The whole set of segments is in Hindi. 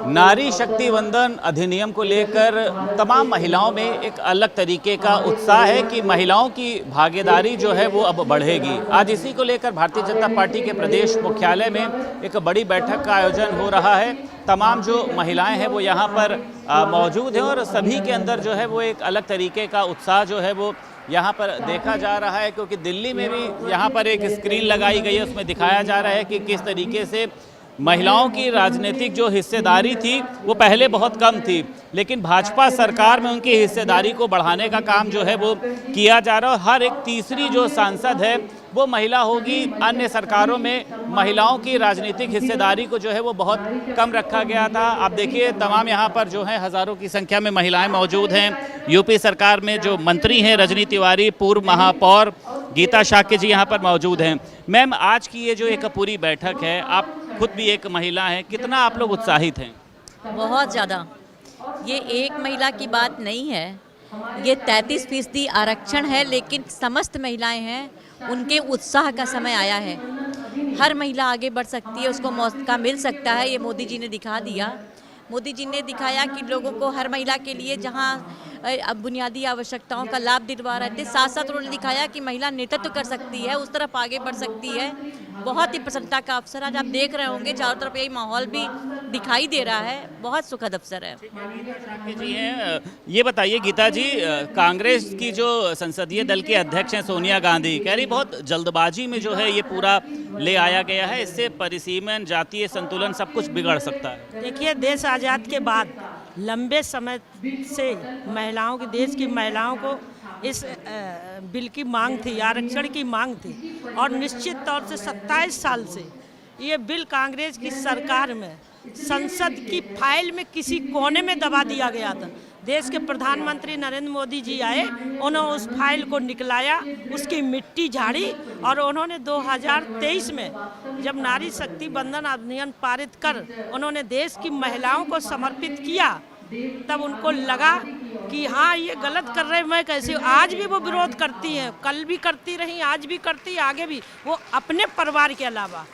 नारी शक्ति वंदन अधिनियम को लेकर तमाम महिलाओं में एक अलग तरीके का उत्साह है कि महिलाओं की भागीदारी जो है वो अब बढ़ेगी। आज इसी को लेकर भारतीय जनता पार्टी के प्रदेश मुख्यालय में एक बड़ी बैठक का आयोजन हो रहा है। तमाम जो महिलाएं हैं वो यहाँ पर मौजूद हैं और सभी के अंदर जो है वो एक अलग तरीके का उत्साह जो है वो यहाँ पर देखा जा रहा है, क्योंकि दिल्ली में भी यहाँ पर एक स्क्रीन लगाई गई है, उसमें दिखाया जा रहा है कि किस तरीके से महिलाओं की राजनीतिक जो हिस्सेदारी थी वो पहले बहुत कम थी, लेकिन भाजपा सरकार में उनकी हिस्सेदारी को बढ़ाने का काम जो है वो किया जा रहा है। हर एक तीसरी जो सांसद है वो महिला होगी। अन्य सरकारों में महिलाओं की राजनीतिक हिस्सेदारी को जो है वो बहुत कम रखा गया था। आप देखिए तमाम यहाँ पर जो है हज़ारों की संख्या में महिलाएं मौजूद हैं। यूपी सरकार में जो मंत्री हैं रजनी तिवारी, पूर्व महापौर गीता शाक्य जी यहाँ पर मौजूद हैं। मैम, आज की ये जो एक पूरी बैठक है, आप खुद भी एक महिला हैं, कितना आप लोग उत्साहित हैं? बहुत ज़्यादा। ये एक महिला की बात नहीं है, ये 33% आरक्षण है, लेकिन समस्त महिलाएं हैं, उनके उत्साह का समय आया है। हर महिला आगे बढ़ सकती है, उसको मौका मिल सकता है। ये मोदी जी ने दिखा दिया। मोदी जी ने दिखाया कि लोगों को, हर महिला के लिए जहां बुनियादी आवश्यकताओं का लाभ दिलवा रहे थे, साथ साथ उन्होंने दिखाया कि महिला नेतृत्व कर सकती है, उस तरफ आगे बढ़ सकती है। बहुत ही प्रसन्नता का अवसर आज आप देख रहे होंगे, चारों तरफ यही माहौल भी दिखाई दे रहा है। बहुत सुखद अवसर है। जी हैं, ये बताइए गीता जी, कांग्रेस की जो संसदीय दल के अध्यक्ष हैं सोनिया गांधी, कह रही बहुत जल्दबाजी में जो है ये पूरा ले आया गया है, इससे परिसीमन, जातीय संतुलन सब कुछ बिगड़ सकता है। देखिए, देश आज़ाद के बाद लंबे समय से महिलाओं की, देश की महिलाओं को इस बिल की मांग थी, आरक्षण की मांग थी, और निश्चित तौर से 27 साल से ये बिल कांग्रेस की सरकार में संसद की फाइल में किसी कोने में दबा दिया गया था। देश के प्रधानमंत्री नरेंद्र मोदी जी आए, उन्होंने उस फाइल को निकलाया, उसकी मिट्टी झाड़ी, और उन्होंने 2023 में जब नारी शक्ति वंदन अधिनियम पारित कर उन्होंने देश की महिलाओं को समर्पित किया, तब उनको लगा कि हाँ, ये गलत कर रहे हैं, मैं कैसे। आज भी वो विरोध करती हैं, कल भी करती रही, आज भी करती, आगे भी। वो अपने परिवार के अलावा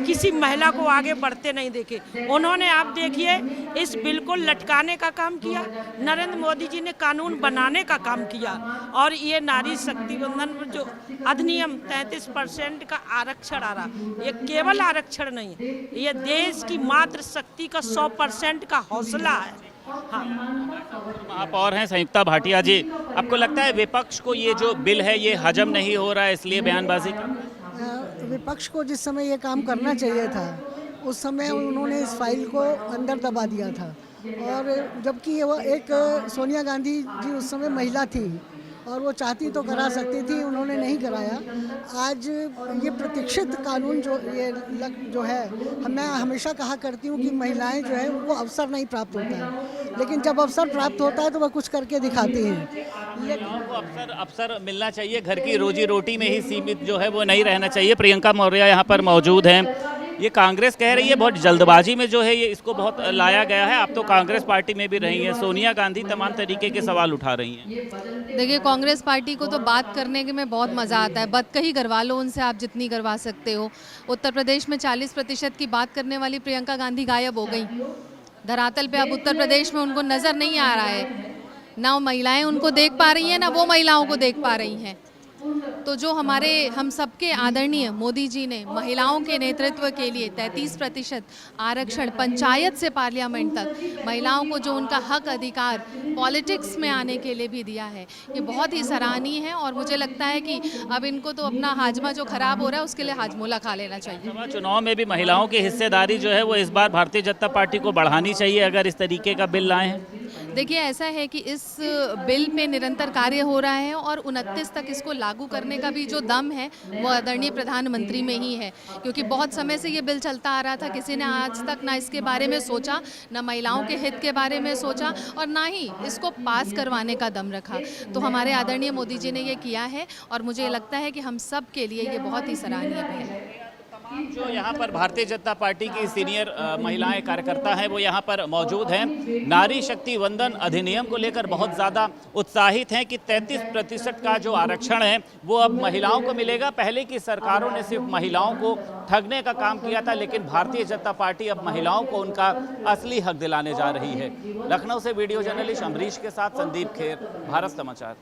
किसी महिला को आगे बढ़ते नहीं देखे। उन्होंने, आप देखिए, इस बिल को लटकाने का काम किया। नरेंद्र मोदी जी ने कानून बनाने का काम किया, और ये नारी शक्ति वंदन जो अधिनियम 33% का आरक्षण आ रहा, ये केवल आरक्षण नहीं है, ये देश की मातृ शक्ति का 100% का हौसला है। आप और हैं संयुक्ता भाटिया जी, आपको लगता है विपक्ष को ये जो बिल है ये हजम नहीं हो रहा है, इसलिए बयानबाजी कर? विपक्ष को जिस समय ये काम करना चाहिए था, उस समय उन्होंने इस फाइल को अंदर दबा दिया था, और जबकि वो एक सोनिया गांधी जी उस समय महिला थी और वो चाहती तो करा सकती थी, उन्होंने नहीं कराया। आज ये प्रतीक्षित कानून जो है, मैं हमेशा कहा करती हूँ कि महिलाएं जो है उनको अवसर नहीं प्राप्त होता है, लेकिन जब अवसर प्राप्त होता है तो वह कुछ करके दिखाती हैं। लेकिन अवसर मिलना चाहिए, घर की रोजी रोटी में ही सीमित जो है वो नहीं रहना चाहिए। प्रियंका मौर्य यहाँ पर मौजूद हैं। ये कांग्रेस कह रही है बहुत जल्दबाजी में जो है ये इसको बहुत लाया गया है। आप तो कांग्रेस पार्टी में भी रही हैं, सोनिया गांधी तमाम तरीके के सवाल उठा रही हैं। देखिए, कांग्रेस पार्टी को तो बात करने के में बहुत मज़ा आता है, बदकही करवा लो उनसे, आप जितनी करवा सकते हो। उत्तर प्रदेश में 40% की बात करने वाली प्रियंका गांधी गायब हो गई धरातल पे। अब उत्तर प्रदेश में उनको नज़र नहीं आ रहा है, ना महिलाएं उनको देख पा रही हैं, ना वो महिलाओं को देख पा रही हैं। तो जो हम सबके आदरणीय मोदी जी ने महिलाओं के नेतृत्व के लिए 33% आरक्षण पंचायत से पार्लियामेंट तक महिलाओं को जो उनका हक अधिकार पॉलिटिक्स में आने के लिए भी दिया है, ये बहुत ही सराहनीय है। और मुझे लगता है कि अब इनको तो अपना हाजमा जो खराब हो रहा है उसके लिए हाजमोला खा लेना चाहिए। चुनाव में भी महिलाओं की हिस्सेदारी जो है वो इस बार भारतीय जनता पार्टी को बढ़ानी चाहिए अगर इस तरीके का बिल लाए हैं। देखिए, ऐसा है कि इस बिल पे निरंतर कार्य हो रहा है, और 29 तक इसको लागू करने का भी जो दम है वो आदरणीय प्रधानमंत्री में ही है, क्योंकि बहुत समय से ये बिल चलता आ रहा था। किसी ने आज तक ना इसके बारे में सोचा, ना महिलाओं के हित के बारे में सोचा, और ना ही इसको पास करवाने का दम रखा। तो हमारे आदरणीय मोदी जी ने ये किया है, और मुझे लगता है कि हम सब के लिए ये बहुत ही सराहनीय है। जो यहाँ पर भारतीय जनता पार्टी की सीनियर महिलाएं कार्यकर्ता हैं वो यहाँ पर मौजूद हैं। नारी शक्ति वंदन अधिनियम को लेकर बहुत ज़्यादा उत्साहित हैं कि 33% का जो आरक्षण है वो अब महिलाओं को मिलेगा। पहले की सरकारों ने सिर्फ महिलाओं को ठगने का काम किया था, लेकिन भारतीय जनता पार्टी अब महिलाओं को उनका असली हक दिलाने जा रही है। लखनऊ से वीडियो जर्नलिस्ट अमरीश के साथ संदीप खेर, भारत समाचार।